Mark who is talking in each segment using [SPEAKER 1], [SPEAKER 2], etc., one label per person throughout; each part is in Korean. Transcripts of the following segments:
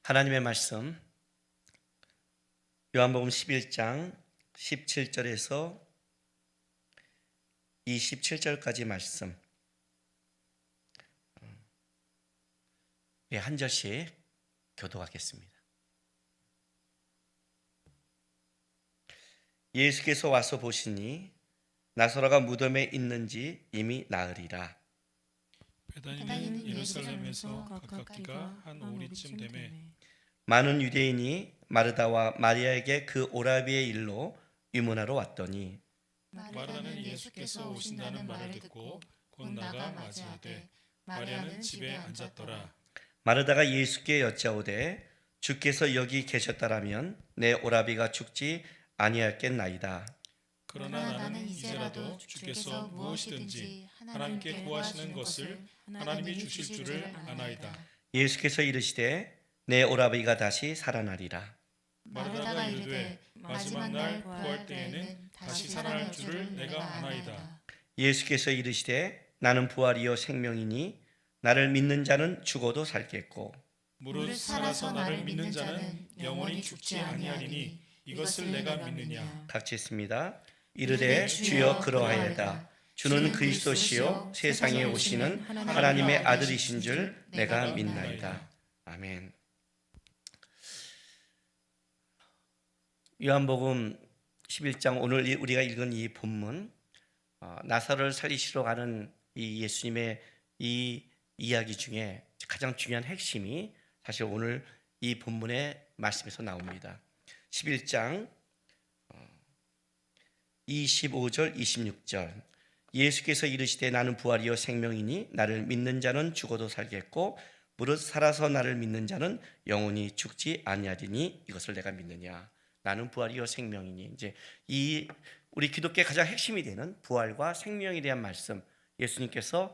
[SPEAKER 1] 하나님의 말씀 요한복음 11장 17절에서 27절까지 말씀 한 절씩 교독하겠습니다. 예수께서 와서 보시니 나사로가 무덤에 있는지 이미 나으리라.
[SPEAKER 2] 베다니는 예루살렘에서 가깝기가 한 오리쯤 되매
[SPEAKER 1] 많은 유대인이 마르다와 마리아에게 그 오라비의 일로 유문하러 왔더니
[SPEAKER 2] 마르다는 예수께서 오신다는 말을 듣고 곧 나가 맞이하되 마리아는 집에 앉았더라.
[SPEAKER 1] 마르다가 예수께 여짜오되 주께서 여기 계셨다라면 내 오라비가 죽지 아니하였겠나이다.
[SPEAKER 2] 그러나 나는 이제라도 주께서 무엇이든지 하나님께 구하시는 것을 하나님이 주실 줄을 아나이다.
[SPEAKER 1] 예수께서 이르시되 내 오라비가 다시 살아나리라.
[SPEAKER 2] 마르다가 이르되 마지막 날 구할 때에는 다시 살아날 줄을 내가 아나이다.
[SPEAKER 1] 예수께서 이르시되 나는 부활이요 생명이니 나를 믿는 자는 죽어도 살겠고
[SPEAKER 2] 무릇 살아서 나를 믿는 자는 영원히 죽지 아니하리니 이것을 내가 믿느냐.
[SPEAKER 1] 같이 있습니다. 이르되 주여 그러하여다. 주는 그리스도시요 세상에 오시는 하나님의 아들이신 줄 내가 믿나이다. 아멘. 요한복음 11장 오늘 우리가 읽은 이 본문, 나사로를 살리시러 가는 이 예수님의 이 이야기 중에 가장 중요한 핵심이 사실 오늘 이 본문의 말씀에서 나옵니다. 11장 25절 26절 예수께서 이르시되 나는 부활이요 생명이니 나를 믿는 자는 죽어도 살겠고 무릇 살아서 나를 믿는 자는 영원히 죽지 아니하리니 이것을 내가 믿느냐. 나는 부활이요 생명이니, 이제 이 우리 기독교의 가장 핵심이 되는 부활과 생명에 대한 말씀, 예수님께서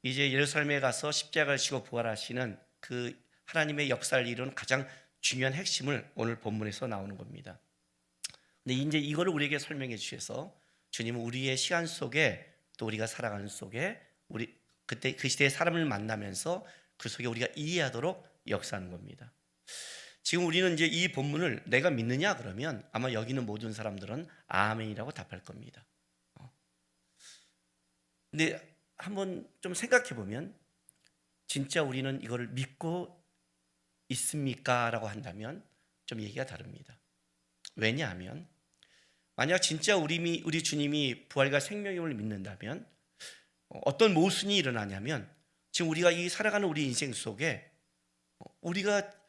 [SPEAKER 1] 이제 예루살렘에 가서 십자가를 지고 부활하시는 그 하나님의 역사를 이루는 가장 중요한 핵심을 오늘 본문에서 나오는 겁니다. 근데 이제 이거를 우리에게 설명해 주셔서 주님은 우리의 시간 속에 또 우리가 살아가는 속에 우리 그때 그 시대의 사람을 만나면서 그 속에 우리가 이해하도록 역사하는 겁니다. 지금 우리는 이제 이 본문을 내가 믿느냐 그러면 아마 여기 있는 모든 사람들은 아멘이라고 답할 겁니다. 근데 한번 좀 생각해 보면 진짜 우리는 이거를 믿고 있습니까? 라고 한다면 좀 얘기가 다릅니다. 왜냐하면 만약 진짜 우리 주님이 부활과 생명임을 믿는다면 어떤 모순이 일어나냐면 지금 우리가 이 살아가는 우리 인생 속에 우리가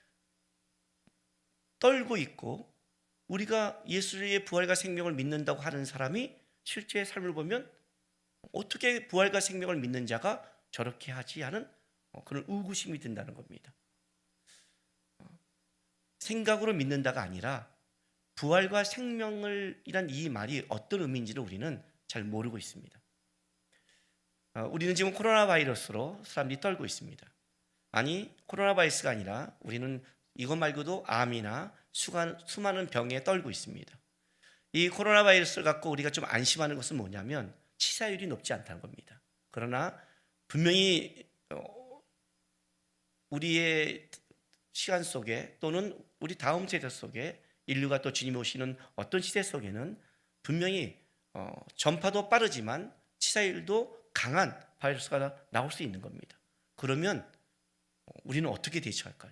[SPEAKER 1] 떨고 있고 우리가 예수의 부활과 생명을 믿는다고 하는 사람이 실제 삶을 보면 어떻게 부활과 생명을 믿는 자가 저렇게 하지 하는 그런 의구심이 든다는 겁니다. 생각으로 믿는다가 아니라 부활과 생명이란 이 말이 어떤 의미인지를 우리는 잘 모르고 있습니다. 우리는 지금 코로나 바이러스로 사람들이 떨고 있습니다. 아니 코로나 바이러스가 아니라 우리는 이것 말고도 암이나 수많은 병에 떨고 있습니다. 이 코로나 바이러스를 갖고 우리가 좀 안심하는 것은 뭐냐면 치사율이 높지 않다는 겁니다. 그러나 분명히 우리의 시간 속에 또는 우리 다음 세대 속에 인류가 또 주님 오시는 어떤 시대 속에는 분명히 전파도 빠르지만 치사율도 강한 바이러스가 나올 수 있는 겁니다. 그러면 우리는 어떻게 대처할까요?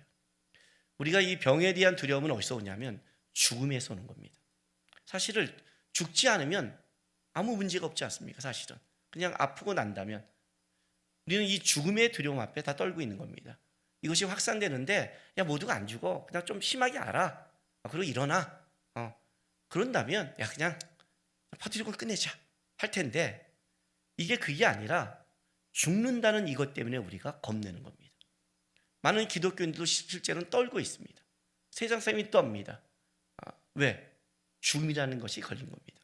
[SPEAKER 1] 우리가 이 병에 대한 두려움은 어디서 오냐면 죽음에서 오는 겁니다. 사실은 죽지 않으면 아무 문제가 없지 않습니까? 사실은 그냥 아프고 난다면 우리는 이 죽음의 두려움 앞에 다 떨고 있는 겁니다. 이것이 확산되는데 야 모두가 안 죽어, 그냥 좀 심하게 알아, 그리고 일어나, 그런다면 야 그냥 퍼뜨리고 끝내자 할 텐데 이게 그게 아니라 죽는다는 이것 때문에 우리가 겁내는 겁니다. 많은 기독교인들도 실제로는 떨고 있습니다. 세상 사람이 떱니다. 왜? 죽음이라는 것이 걸린 겁니다.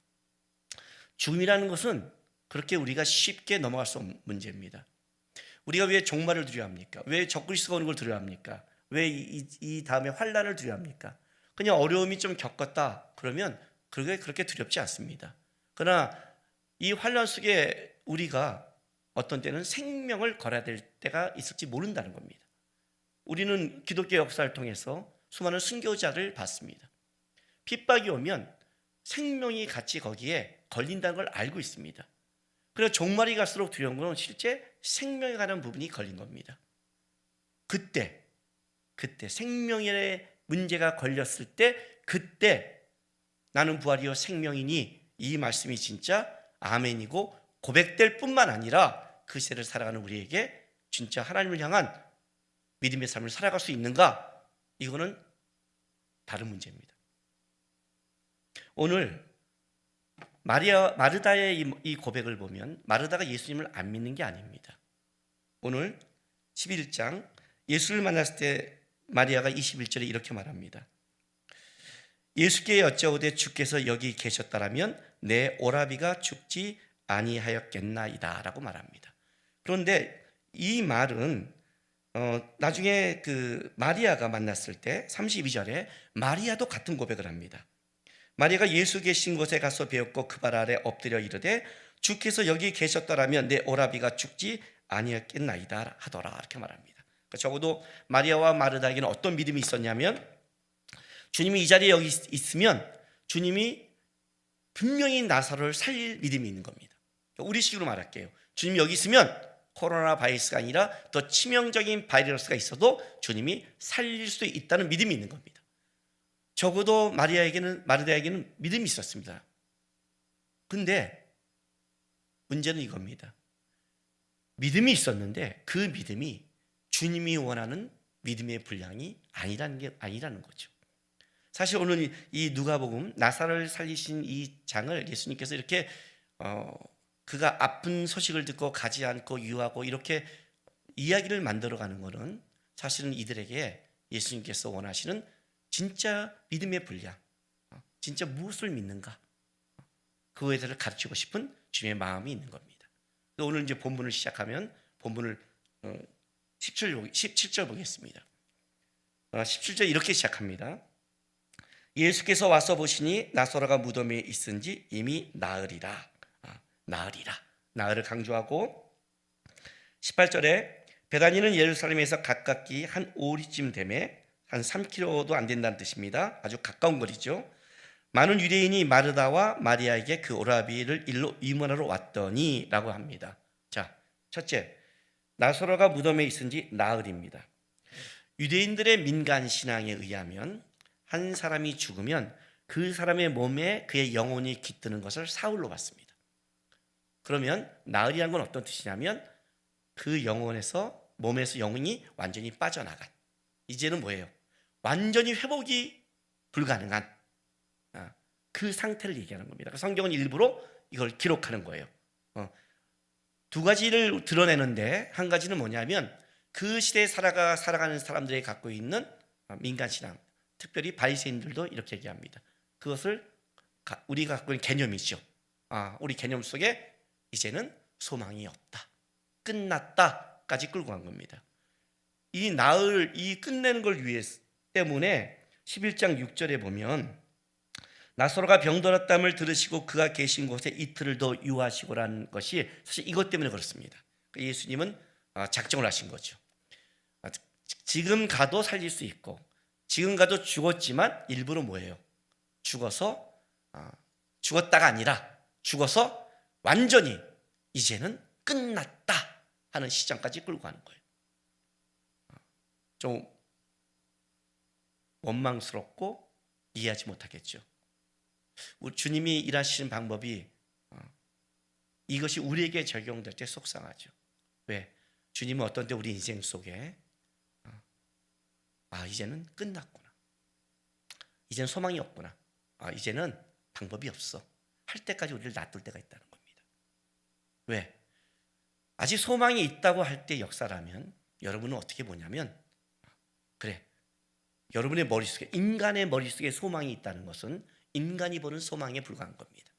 [SPEAKER 1] 죽음이라는 것은 그렇게 우리가 쉽게 넘어갈 수 없는 문제입니다. 우리가 왜 종말을 두려워합니까? 왜 적그리스도가 오는 걸 두려워합니까? 왜 이 다음에 환난을 두려워합니까? 그냥 어려움이 좀 겪었다 그러면 그렇게 두렵지 않습니다. 그러나 이 환난 속에 우리가 어떤 때는 생명을 걸어야 될 때가 있을지 모른다는 겁니다. 우리는 기독교 역사를 통해서 수많은 순교자를 봤습니다. 핍박이 오면 생명이 같이 거기에 걸린다는 걸 알고 있습니다. 그래서 종말이 갈수록 두려운 건 실제 생명에 관한 부분이 걸린 겁니다. 그때 생명에 문제가 걸렸을 때, 그때 나는 부활이요 생명이니, 이 말씀이 진짜 아멘이고 고백될 뿐만 아니라 그 시대를 살아가는 우리에게 진짜 하나님을 향한 믿음의 삶을 살아갈 수 있는가? 이거는 다른 문제입니다. 오늘 마르다의 이 고백을 보면 마르다가 예수님을 안 믿는 게 아닙니다. 오늘 11장 예수를 만났을 때 마리아가 21절에 이렇게 말합니다. 예수께 여짜오되 주께서 여기 계셨다라면 내 오라비가 죽지 아니하였겠나이다 라고 말합니다. 그런데 이 말은 나중에 그 마리아가 만났을 때 32절에 마리아도 같은 고백을 합니다. 마리아가 예수 계신 곳에 가서 배웠고 그 발 아래 엎드려 이르되 주께서 여기 계셨더라면 내 오라비가 죽지 아니었겠나이다 하더라, 이렇게 말합니다. 그러니까 적어도 마리아와 마르다에게는 어떤 믿음이 있었냐면, 주님이 이 자리에 여기 있으면 주님이 분명히 나사로를 살릴 믿음이 있는 겁니다. 우리식으로 말할게요. 주님이 여기 있으면 코로나 바이러스가 아니라 더 치명적인 바이러스가 있어도 주님이 살릴 수 있다는 믿음이 있는 겁니다. 적어도 마르다에게는 믿음이 있었습니다. 근데 문제는 이겁니다. 믿음이 있었는데 그 믿음이 주님이 원하는 믿음의 분량이 아니라는 거죠. 사실 오늘 이 누가복음 나사로를 살리신 이 장을 예수님께서 이렇게 그가 아픈 소식을 듣고 가지 않고 유하고 이렇게 이야기를 만들어가는 것은 사실은 이들에게 예수님께서 원하시는 진짜 믿음의 분량, 진짜 무엇을 믿는가, 그거에 대해서 가르치고 싶은 주님의 마음이 있는 겁니다. 오늘 이제 본문을 시작하면 본문을 17절 보겠습니다. 17절 이렇게 시작합니다. 예수께서 와서 보시니 나사로가 무덤에 있은지 이미 나으리라. 나으를 강조하고 18절에 베다니는 예루살렘에서 가깝기 한 오리쯤 되매 한 3km도 안 된다는 뜻입니다. 아주 가까운 거리죠. 많은 유대인이 마르다와 마리아에게 그 오라비를 일로 위문하러 왔더니 라고 합니다. 자, 첫째, 나사로가 무덤에 있은지 나으리입니다. 유대인들의 민간 신앙에 의하면 한 사람이 죽으면 그 사람의 몸에 그의 영혼이 깃드는 것을 사흘로 봤습니다. 그러면 나으리란 건 어떤 뜻이냐면 그 영혼에서, 몸에서 영혼이 완전히 빠져나간, 이제는 뭐예요? 완전히 회복이 불가능한 그 상태를 얘기하는 겁니다. 성경은 일부러 이걸 기록하는 거예요. 두 가지를 드러내는데, 한 가지는 뭐냐면 그 시대에 살아가는 사람들이 갖고 있는 민간신앙, 특별히 바리새인들도 이렇게 얘기합니다. 그것을 우리가 갖고 있는 개념이죠. 우리 개념 속에 이제는 소망이 없다, 끝났다까지 끌고 간 겁니다. 이 끝내는 걸 위해서 때문에 11장 6절에 보면 나사로가 병들었담을 들으시고 그가 계신 곳에 이틀을 더 유하시고라는 것이 사실 이것 때문에 그렇습니다. 예수님은 작정을 하신 거죠. 지금 가도 살릴 수 있고, 지금 가도 죽었지만 일부러 뭐예요? 죽었다가 아니라 죽어서 완전히 이제는 끝났다 하는 시점까지 끌고 가는 거예요. 좀 원망스럽고 이해하지 못하겠죠. 주님이 일하시는 방법이 이것이 우리에게 적용될 때 속상하죠. 왜? 주님은 어떤 때 우리 인생 속에 이제는 끝났구나, 이제는 소망이 없구나, 이제는 방법이 없어 할 때까지 우리를 놔둘 때가 있다는 겁니다. 왜? 아직 소망이 있다고 할 때 역사라면 여러분은 어떻게 보냐면, 그래, 여러분의 머릿속에, 인간의 머릿속에 소망이 있다는 것은 인간이 보는 소망에 불과한 겁니다.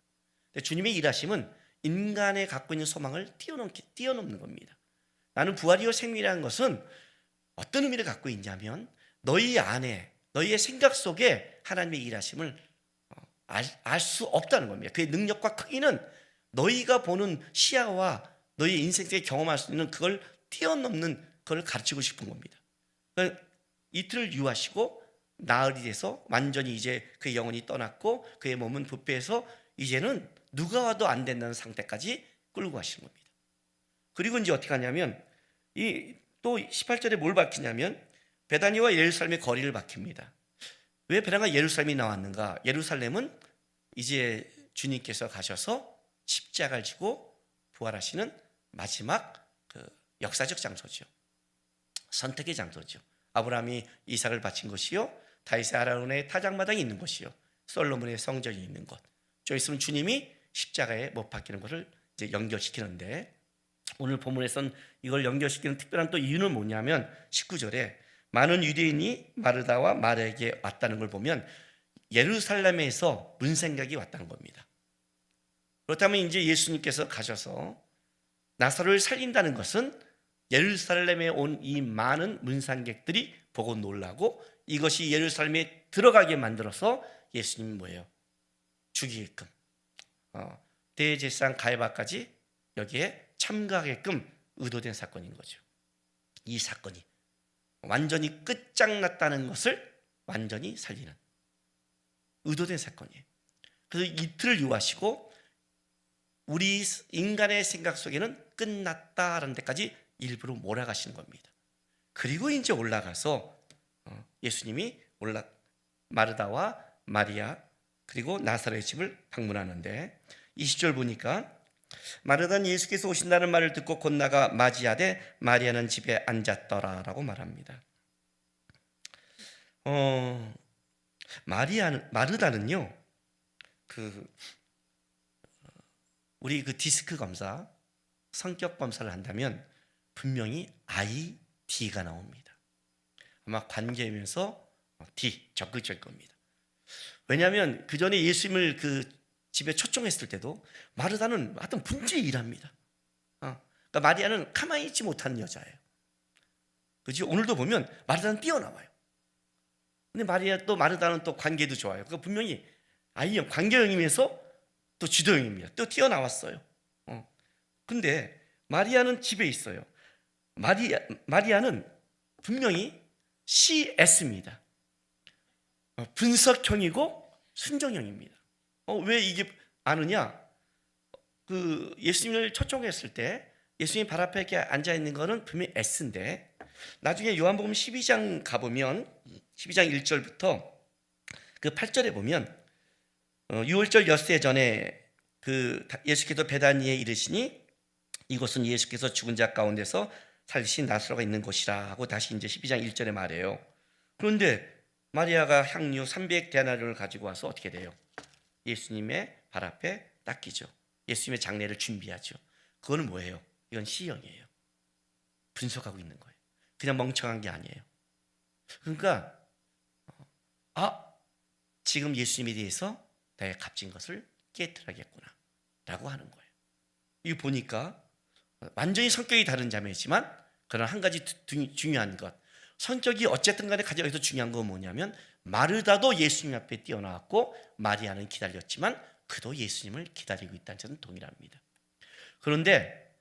[SPEAKER 1] 근데 주님의 일하심은 인간의 갖고 있는 소망을 뛰어넘는 겁니다. 나는 부활이요 생명이라는 것은 어떤 의미를 갖고 있냐면 너희 안에, 너희의 생각 속에 하나님의 일하심을 알 수 없다는 겁니다. 그의 능력과 크기는 너희가 보는 시야와 너희 인생 속에 경험할 수 있는 그걸 뛰어넘는, 그걸 가르치고 싶은 겁니다. 이틀을 유하시고 나흘이 돼서 완전히 이제 그의 영혼이 떠났고 그의 몸은 부패해서 이제는 누가 와도 안 된다는 상태까지 끌고 가시는 겁니다. 그리고 이제 어떻게 하냐면 이 또 18절에 뭘 밝히냐면 베다니와 예루살렘의 거리를 밝힙니다. 왜 베다니가 예루살렘이 나왔는가? 예루살렘은 이제 주님께서 가셔서 십자가를 지고 부활하시는 마지막 그 역사적 장소죠. 선택의 장소죠. 아브라함이 이삭을 바친 곳이요, 다윗의 아라논의 타작마당이 있는 곳이요, 솔로몬의 성전이 있는 곳. 좀 있으면 주님이 십자가에 못 박히는 것을 이제 연결시키는데, 오늘 본문에서는 이걸 연결시키는 특별한 또 이유는 뭐냐면 19절에 많은 유대인이 마르다와 마리아에게 왔다는 걸 보면 예루살렘에서 문생각이 왔다는 겁니다. 그렇다면 이제 예수님께서 가셔서 나사로를 살린다는 것은 예루살렘에 온 이 많은 문상객들이 보고 놀라고 이것이 예루살렘에 들어가게 만들어서 예수님이 뭐예요? 죽이게끔, 대제사장 가야바까지 여기에 참가하게끔 의도된 사건인 거죠. 이 사건이 완전히 끝장났다는 것을 완전히 살리는 의도된 사건이에요. 그래서 이틀을 유하시고 우리 인간의 생각 속에는 끝났다라는 데까지 일부러 몰아가시는 겁니다. 그리고 이제 올라가서 예수님이 마르다와 마리아 그리고 나사로의 집을 방문하는데 20절 보니까 마르다는 예수께서 오신다는 말을 듣고 곧 나가 맞이하되 마리아는 집에 앉았더라라고 말합니다. 마르다는요, 우리 디스크 검사, 성격 검사를 한다면 분명히 ID가 나옵니다. 아마 관계면서 D 적극적일 겁니다. 왜냐하면 그 전에 예수님을 집에 초청했을 때도 마르다는 하여튼 분주히 일합니다. 그러니까 마리아는 가만히 있지 못하는 여자예요. 그렇지? 오늘도 보면 마르다는 뛰어나와요. 근데 마르다는 또 관계도 좋아요. 그러니까 분명히 I형 관계형이면서 또 주도형입니다. 또 뛰어나왔어요. 근데 마리아는 집에 있어요. 마리아는 분명히 CS입니다. 분석형이고 순정형입니다. 왜 이게 아느냐? 예수님을 초청했을 때 예수님 발 앞에 이렇게 앉아 있는 거는 분명히 S인데 나중에 요한복음 12장 가보면 12장 1절부터 그 8절에 보면 6월절 엿새 전에 예수께서 베다니에 이르시니 이곳은 예수께서 죽은 자 가운데서 살리신 나사로가 있는 곳이라 하고 다시 이제 12장 1절에 말해요. 그런데 마리아가 향유 300데나리온을 가지고 와서 어떻게 돼요? 예수님의 발 앞에 닦이죠. 예수님의 장례를 준비하죠. 그거는 뭐예요? 이건 C형이에요. 분석하고 있는 거예요. 그냥 멍청한 게 아니에요. 그러니까 지금 예수님에 대해서 내가 값진 것을 깨뜨려야겠구나 라고 하는 거예요. 이거 보니까 완전히 성격이 다른 자매지만 그러나 한 가지 중요한 것, 성격이 어쨌든 간에 가장 여기서 중요한 건 뭐냐면 마르다도 예수님 앞에 뛰어나왔고 마리아는 기다렸지만 그도 예수님을 기다리고 있다는 점은 동일합니다. 그런데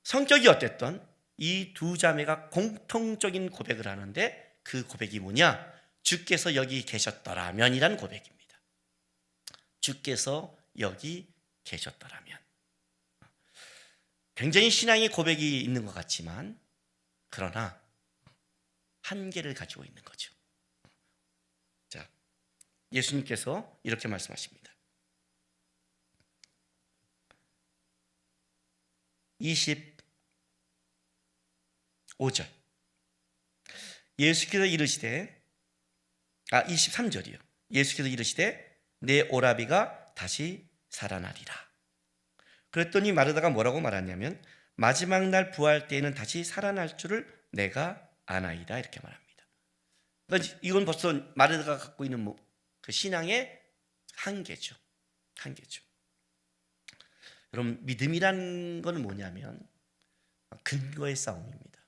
[SPEAKER 1] 성격이 어땠던 이 두 자매가 공통적인 고백을 하는데 그 고백이 뭐냐? 주께서 여기 계셨더라면이라는 고백입니다. 주께서 여기 계셨더라면. 굉장히 신앙의 고백이 있는 것 같지만 그러나 한계를 가지고 있는 거죠. 자, 예수님께서 이렇게 말씀하십니다. 25절 예수께서 이르시되 23절이요. 예수께서 이르시되 내 오라비가 다시 살아나리라. 그랬더니 마르다가 뭐라고 말하냐면 마지막 날 부활 때에는 다시 살아날 줄을 내가 아나이다 이렇게 말합니다. 그러니까 이건 벌써 마르다가 갖고 있는 그 신앙의 한계죠. 여러분, 믿음이라는 건 뭐냐면 근거의 싸움입니다.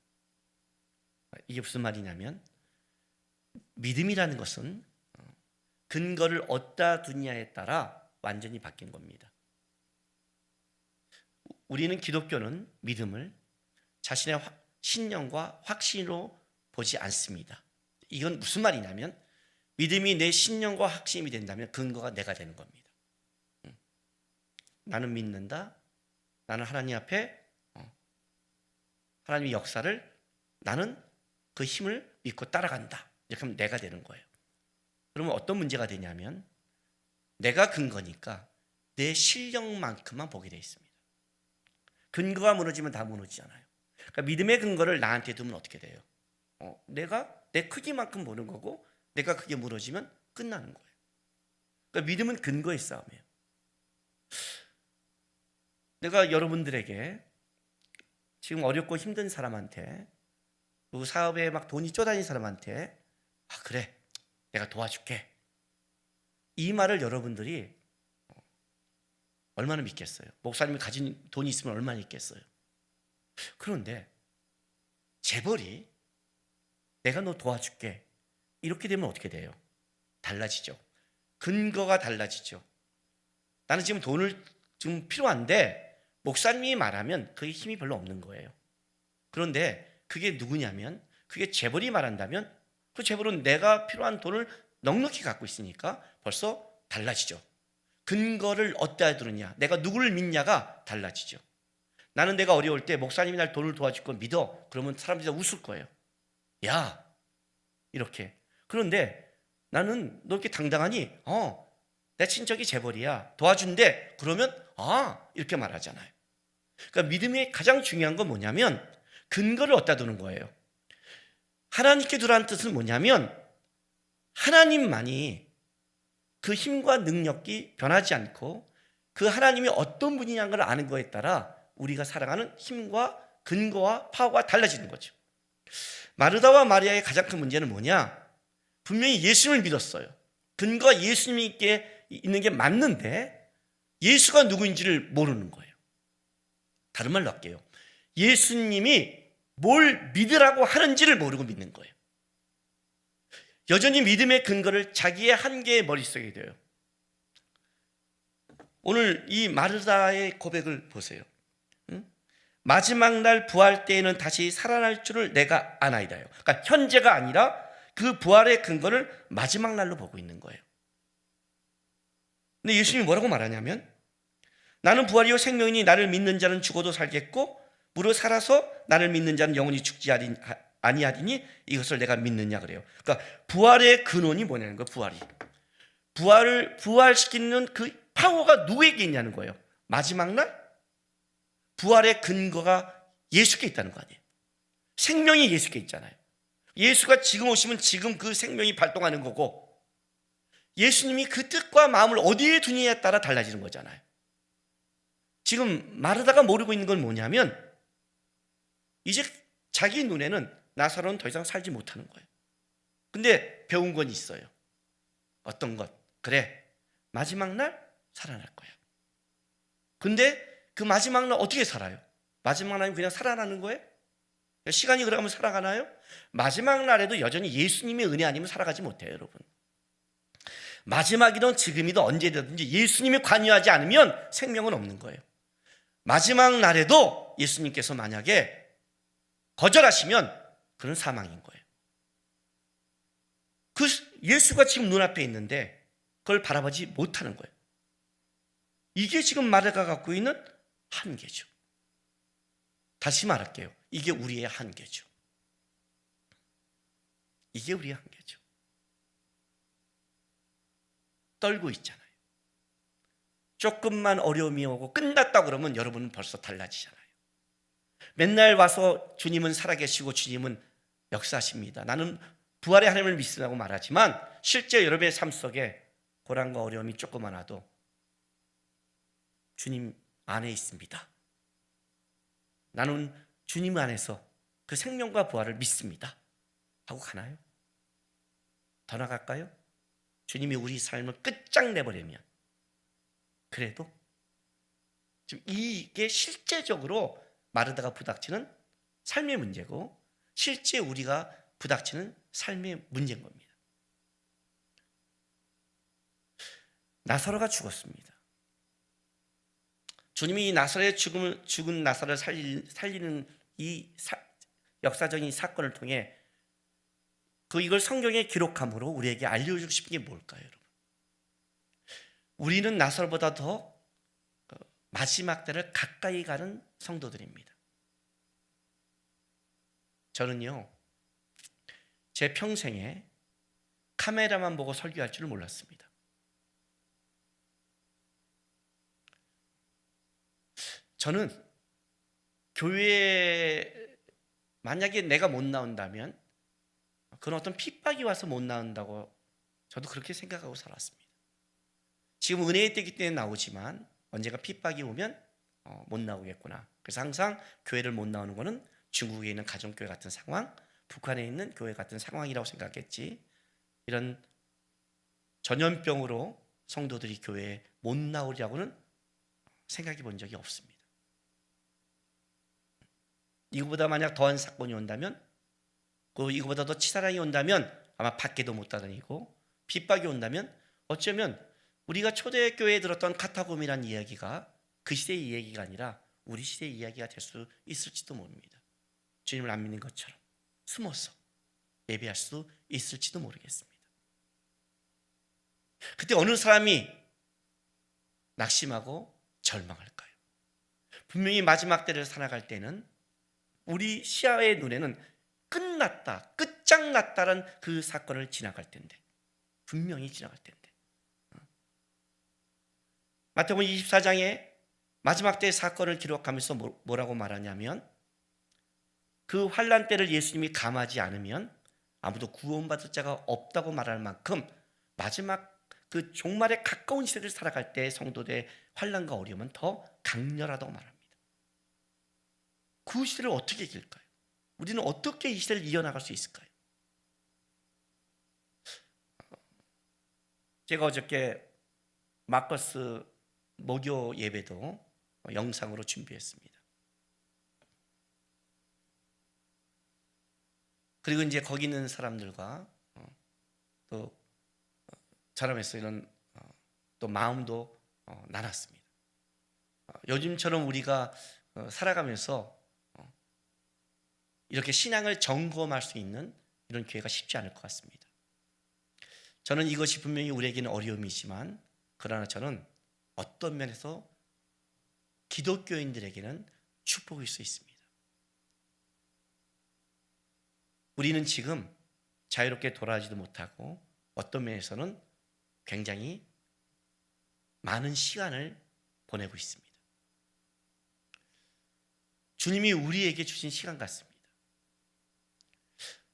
[SPEAKER 1] 이게 무슨 말이냐면 믿음이라는 것은 근거를 어디다 두냐에 따라 완전히 바뀐 겁니다. 우리는 기독교는 믿음을 자신의 신념과 확신으로 보지 않습니다. 이건 무슨 말이냐면 믿음이 내 신념과 확신이 된다면 근거가 내가 되는 겁니다. 나는 믿는다. 나는 하나님 앞에 하나님의 역사를 나는 그 힘을 믿고 따라간다. 이렇게 하면 내가 되는 거예요. 그러면 어떤 문제가 되냐면 내가 근거니까 내 실력만큼만 보게 돼 있습니다. 근거가 무너지면 다 무너지잖아요. 그러니까 믿음의 근거를 나한테 두면 어떻게 돼요? 내가 내 크기만큼 보는 거고 내가 그게 무너지면 끝나는 거예요. 그러니까 믿음은 근거의 싸움이에요. 내가 여러분들에게 지금 어렵고 힘든 사람한테 그 사업에 막 돈이 쪼다닌 사람한테 그래 내가 도와줄게 이 말을 여러분들이 얼마나 믿겠어요? 목사님이 가진 돈이 있으면 얼마나 있겠어요? 그런데 재벌이 내가 너 도와줄게 이렇게 되면 어떻게 돼요? 달라지죠. 근거가 달라지죠. 나는 지금 돈을 지금 필요한데 목사님이 말하면 그게 힘이 별로 없는 거예요. 그런데 그게 누구냐면 그게 재벌이 말한다면 그 재벌은 내가 필요한 돈을 넉넉히 갖고 있으니까 벌써 달라지죠. 근거를 어디다 두느냐, 내가 누구를 믿냐가 달라지죠. 나는 내가 어려울 때 목사님이 날 돈을 도와줄 걸 믿어. 그러면 사람들이 다 웃을 거예요. 야, 이렇게. 그런데 나는 너 이렇게 당당하니 내 친척이 재벌이야 도와준대. 그러면 이렇게 말하잖아요. 그러니까 믿음의 가장 중요한 건 뭐냐면 근거를 어디다 두는 거예요. 하나님께 두라는 뜻은 뭐냐면 하나님만이 그 힘과 능력이 변하지 않고 그 하나님이 어떤 분이냐는 걸 아는 거에 따라 우리가 살아가는 힘과 근거와 파워가 달라지는 거죠. 마르다와 마리아의 가장 큰 문제는 뭐냐? 분명히 예수님을 믿었어요. 근거가 예수님이 있는 게 맞는데 예수가 누구인지를 모르는 거예요. 다른 말로 할게요. 예수님이 뭘 믿으라고 하는지를 모르고 믿는 거예요. 여전히 믿음의 근거를 자기의 한계의 머릿속에 둬요. 오늘 이 마르다의 고백을 보세요. 마지막 날 부활 때에는 다시 살아날 줄을 내가 아나이다요. 그러니까 현재가 아니라 그 부활의 근거를 마지막 날로 보고 있는 거예요. 근데 예수님이 뭐라고 말하냐면 나는 부활이요 생명이니 나를 믿는 자는 죽어도 살겠고 무릇 살아서 나를 믿는 자는 영원히 죽지 아니하리니 이것을 내가 믿느냐 그래요. 그러니까 부활의 근원이 뭐냐는 거예요. 부활을 부활시키는 그 파워가 누구에게 있냐는 거예요. 마지막 날 부활의 근거가 예수께 있다는 거 아니에요. 생명이 예수께 있잖아요. 예수가 지금 오시면 지금 그 생명이 발동하는 거고 예수님이 그 뜻과 마음을 어디에 두느냐에 따라 달라지는 거잖아요. 지금 마르다가 모르고 있는 건 뭐냐면 이제 자기 눈에는 나사로는 더 이상 살지 못하는 거예요. 근데 배운 건 있어요. 어떤 것? 그래, 마지막 날 살아날 거야. 근데 그 마지막 날 어떻게 살아요? 마지막 날은 그냥 살아나는 거예요? 시간이 그러면 살아가나요? 마지막 날에도 여전히 예수님의 은혜 아니면 살아가지 못해요, 여러분. 마지막이든 지금이든 언제든지 예수님이 관여하지 않으면 생명은 없는 거예요. 마지막 날에도 예수님께서 만약에 거절하시면 그런 사망인 거예요. 그 예수가 지금 눈앞에 있는데 그걸 바라보지 못하는 거예요. 이게 지금 마르다가 갖고 있는 한계죠. 다시 말할게요. 이게 우리의 한계죠. 이게 우리의 한계죠. 떨고 있잖아요. 조금만 어려움이 오고 끝났다 그러면 여러분은 벌써 달라지잖아요. 맨날 와서 주님은 살아계시고 주님은 역사하십니다. 나는 부활의 하나님을 믿으라고 말하지만 실제 여러분의 삶 속에 고난과 어려움이 조금만 와도 주님 안에 있습니다. 나는 주님 안에서 그 생명과 부활을 믿습니다. 하고 가나요? 더 나갈까요? 주님이 우리 삶을 끝장내버리면 그래도 지금 이게 실제적으로 마르다가 부닥치는 삶의 문제고 실제 우리가 부닥치는 삶의 문제인 겁니다. 나사로가 죽었습니다. 주님이 나사로의 죽은 나사로를 살리는 이 역사적인 사건을 통해 이걸 성경에 기록함으로 우리에게 알려주고 싶은 게 뭘까요, 여러분? 우리는 나사로보다 더 마지막 때를 가까이 가는 성도들입니다. 저는요, 제 평생에 카메라만 보고 설교할 줄을 몰랐습니다. 저는 교회에 만약에 내가 못 나온다면 그런 어떤 핍박이 와서 못 나온다고 저도 그렇게 생각하고 살았습니다. 지금 은혜의 때이기 때문에 나오지만 언젠가 핍박이 오면 못 나오겠구나. 그래서 항상 교회를 못 나오는 것은 중국에 있는 가정교회 같은 상황, 북한에 있는 교회 같은 상황이라고 생각했지, 이런 전염병으로 성도들이 교회에 못 나오려고는 생각해 본 적이 없습니다. 이거보다 만약 더한 사건이 온다면, 이거보다 더 치사랑이 온다면 아마 밖에도 못 다니고, 핍박이 온다면 어쩌면 우리가 초대교회에 들었던 카타콤이라는 이야기가 그 시대의 이야기가 아니라 우리 시대의 이야기가 될 수 있을지도 모릅니다. 주님을 안 믿는 것처럼 숨어서 예배할 수 있을지도 모르겠습니다. 그때 어느 사람이 낙심하고 절망할까요? 분명히 마지막 때를 살아갈 때는 우리 시야의 눈에는 끝났다, 끝장났다는 그 사건을 지나갈 텐데, 분명히 지나갈 텐데, 마태복음 24장에 마지막 때의 사건을 기록하면서 뭐라고 말하냐면, 그 환난 때를 예수님이 감하지 않으면 아무도 구원받을 자가 없다고 말할 만큼 마지막 그 종말에 가까운 시대를 살아갈 때 성도들의 환난과 어려움은 더 강렬하다고 말합니다. 그 시대를 어떻게 이길까요? 우리는 어떻게 이 시대를 이어나갈 수 있을까요? 제가 어저께 마커스 목요 예배도 영상으로 준비했습니다. 그리고 이제 거기 있는 사람들과 또 저람에서 이런 또 마음도 나눴습니다. 요즘처럼 우리가 살아가면서 이렇게 신앙을 점검할 수 있는 이런 기회가 쉽지 않을 것 같습니다. 저는 이것이 분명히 우리에게는 어려움이지만, 그러나 저는 어떤 면에서 기독교인들에게는 축복일 수 있습니다. 우리는 지금 자유롭게 돌아가지도 못하고 어떤 면에서는 굉장히 많은 시간을 보내고 있습니다. 주님이 우리에게 주신 시간 같습니다.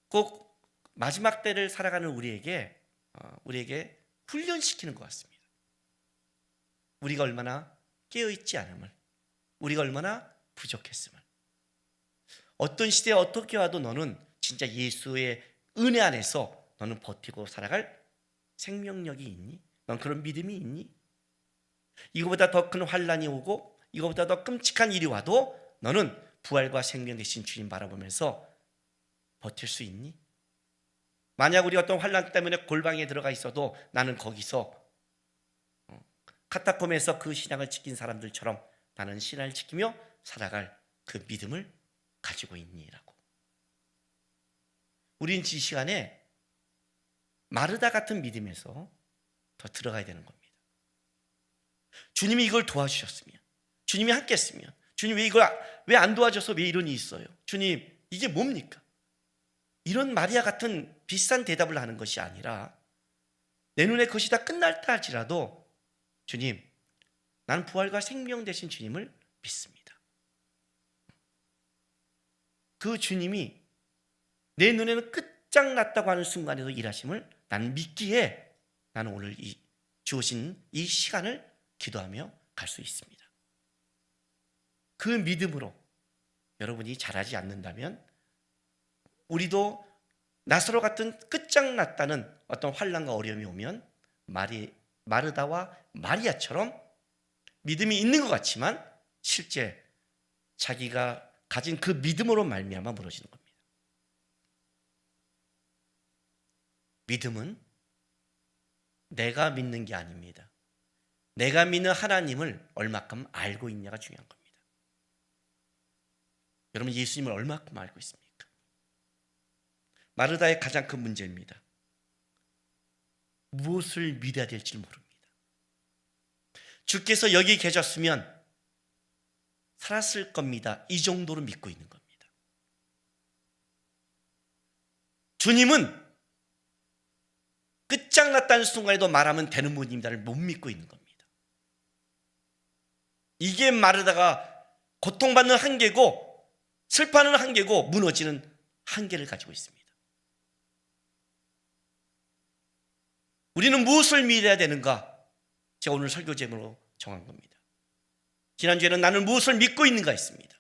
[SPEAKER 1] 꼭 마지막 때를 살아가는 우리에게 훈련시키는 것 같습니다. 우리가 얼마나 깨어있지 않음을, 우리가 얼마나 부족했음을, 어떤 시대에 어떻게 와도 너는 진짜 예수의 은혜 안에서 너는 버티고 살아갈 생명력이 있니? 넌 그런 믿음이 있니? 이거보다 더 큰 환난이 오고 이거보다 더 끔찍한 일이 와도 너는 부활과 생명 되신 주님 바라보면서 버틸 수 있니? 만약 우리 어떤 환난 때문에 골방에 들어가 있어도 나는 거기서 카타콤에서 그 신앙을 지킨 사람들처럼 나는 신앙을 지키며 살아갈 그 믿음을 가지고 있니라고. 우리는 이 시간에 마르다 같은 믿음에서 더 들어가야 되는 겁니다. 주님이 이걸 도와주셨으면, 주님이 함께 했으면, 주님 왜 이걸 왜 안 도와줘서 왜 이런 일이 있어요? 주님 이게 뭡니까? 이런 마리아 같은 비싼 대답을 하는 것이 아니라 내 눈에 그것이 다 끝날다 할지라도 주님, 나는 부활과 생명 되신 주님을 믿습니다. 그 주님이 내 눈에는 끝장났다고 하는 순간에도 일하심을 나는 믿기에 나는 오늘 이 주어진 이 시간을 기도하며 갈 수 있습니다. 그 믿음으로 여러분이 잘하지 않는다면 우리도 나사로 같은 끝장났다는 어떤 환난과 어려움이 오면 마르다와 마리아처럼 믿음이 있는 것 같지만 실제 자기가 가진 그 믿음으로 말미암아 무너지는 겁니다. 믿음은 내가 믿는 게 아닙니다. 내가 믿는 하나님을 얼마큼 알고 있냐가 중요한 겁니다. 여러분 예수님을 얼마큼 알고 있습니까? 마르다의 가장 큰 문제입니다. 무엇을 믿어야 될지 모릅니다. 주께서 여기 계셨으면 살았을 겁니다. 이 정도로 믿고 있는 겁니다. 주님은 끝장났다는 순간에도 말하면 되는 분입니다를 못 믿고 있는 겁니다. 이게 마르다가 고통받는 한계고 슬퍼하는 한계고 무너지는 한계를 가지고 있습니다. 우리는 무엇을 믿어야 되는가? 제가 오늘 설교 제목으로 정한 겁니다. 지난주에는 나는 무엇을 믿고 있는가 했습니다.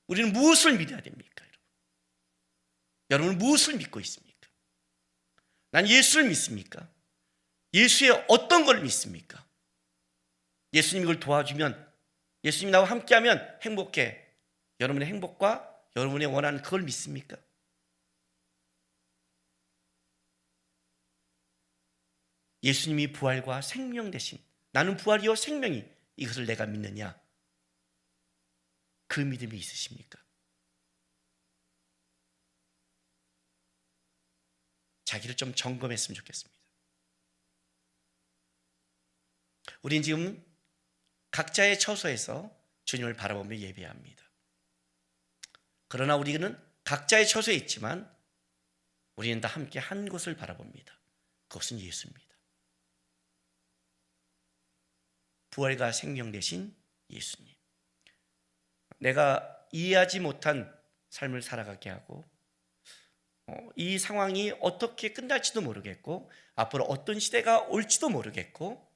[SPEAKER 1] 우리는 무엇을 믿어야 됩니까? 여러분은 무엇을 믿고 있습니까? 난 예수를 믿습니까? 예수의 어떤 걸 믿습니까? 예수님이 그걸 도와주면, 예수님 나와 함께하면 행복해. 여러분의 행복과 여러분의 원하는 그걸 믿습니까? 예수님이 부활과 생명 대신 나는 부활이요 생명이 이것을 내가 믿느냐? 그 믿음이 있으십니까? 자기를 좀 점검했으면 좋겠습니다. 우린 지금 각자의 처소에서 주님을 바라보며 예배합니다. 그러나 우리는 각자의 처소에 있지만 우리는 다 함께 한 곳을 바라봅니다. 그것은 예수입니다. 부활과 생명 되신 예수님. 내가 이해하지 못한 삶을 살아가게 하고 이 상황이 어떻게 끝날지도 모르겠고 앞으로 어떤 시대가 올지도 모르겠고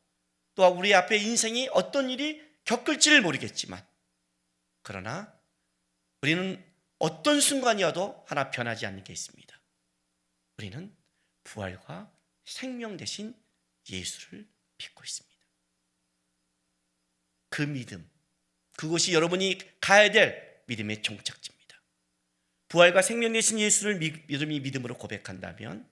[SPEAKER 1] 또 우리 앞에 인생이 어떤 일이 겪을지를 모르겠지만 그러나 우리는 어떤 순간이어도 하나 변하지 않는 게 있습니다. 우리는 부활과 생명 되신 예수를 믿고 있습니다. 그 믿음, 그것이 여러분이 가야 될 믿음의 종착지입니다. 부활과 생명 되신 예수를 믿음으로 고백한다면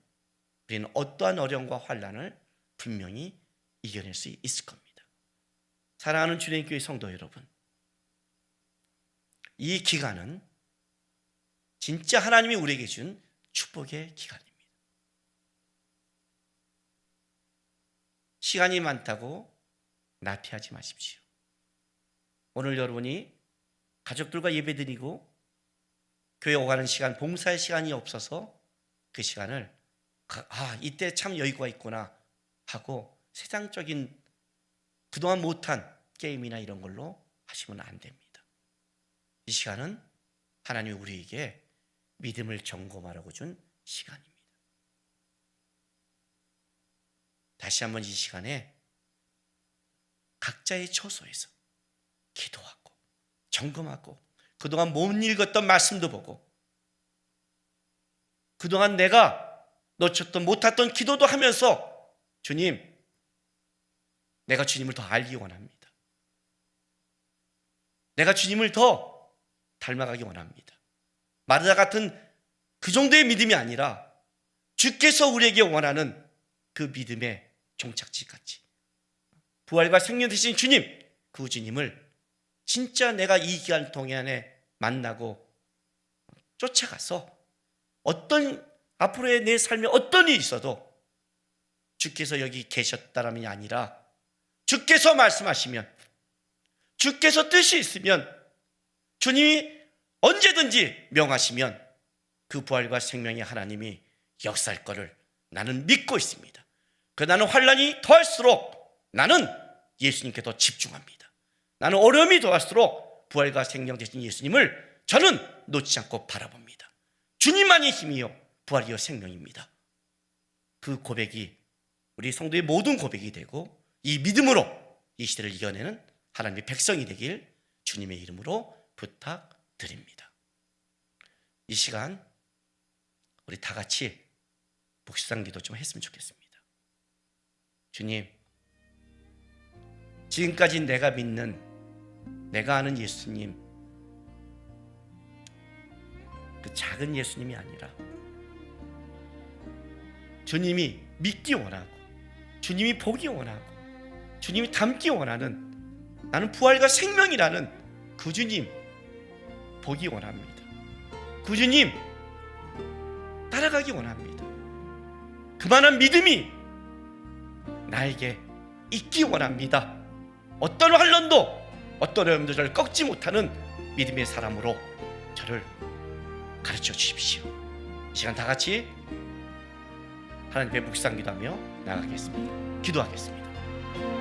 [SPEAKER 1] 우리는 어떠한 어려움과 환난을 분명히 이겨낼 수 있을 겁니다. 사랑하는 주님교회 성도 여러분, 이 기간은 진짜 하나님이 우리에게 준 축복의 기간입니다. 시간이 많다고 나태하지 마십시오. 오늘 여러분이 가족들과 예배드리고 교회 오가는 시간, 봉사의 시간이 없어서 그 시간을 이때 참 여유가 있구나 하고 세상적인 그동안 못한 게임이나 이런 걸로 하시면 안 됩니다. 이 시간은 하나님이 우리에게 믿음을 점검하라고 준 시간입니다. 다시 한번 이 시간에 각자의 처소에서 기도하고 점검하고 그동안 못 읽었던 말씀도 보고 그동안 내가 놓쳤던 못했던 기도도 하면서 주님, 내가 주님을 더 알기 원합니다. 내가 주님을 더 닮아가기 원합니다. 마르다 같은 그 정도의 믿음이 아니라 주께서 우리에게 원하는 그 믿음의 종착지까지 부활과 생명 되신 주님, 그 주님을 진짜 내가 이 기간 동안에 만나고 쫓아가서 앞으로의 내 삶에 어떤 일이 있어도 주께서 여기 계셨다라면이 아니라 주께서 말씀하시면 주께서 뜻이 있으면 주님이 언제든지 명하시면 그 부활과 생명의 하나님이 역사할 것을 나는 믿고 있습니다. 나는 환난이 더할수록 나는 예수님께 더 집중합니다. 나는 어려움이 더할수록 부활과 생명 되신 예수님을 저는 놓지 않고 바라봅니다. 주님만이 힘이요 부활이요 생명입니다. 그 고백이 우리 성도의 모든 고백이 되고 이 믿음으로 이 시대를 이겨내는 하나님의 백성이 되길 주님의 이름으로 부탁드립니다. 이 시간 우리 다 같이 묵상 기도 좀 했으면 좋겠습니다. 주님, 지금까지 내가 믿는 내가 아는 예수님, 그 작은 예수님이 아니라 주님이 믿기 원하고 주님이 보기 원하고 주님이 닮기 원하는 나는 부활과 생명이라는 그 주님 보기 원합니다. 그 주님 살아가기 원합니다. 그만한 믿음이 나에게 있기 원합니다. 어떤 환난도 어떤 어려움도 저를 꺾지 못하는 믿음의 사람으로 저를 가르쳐 주십시오. 시간 다 같이 하나님의 묵상 기도하며 나가겠습니다. 기도하겠습니다.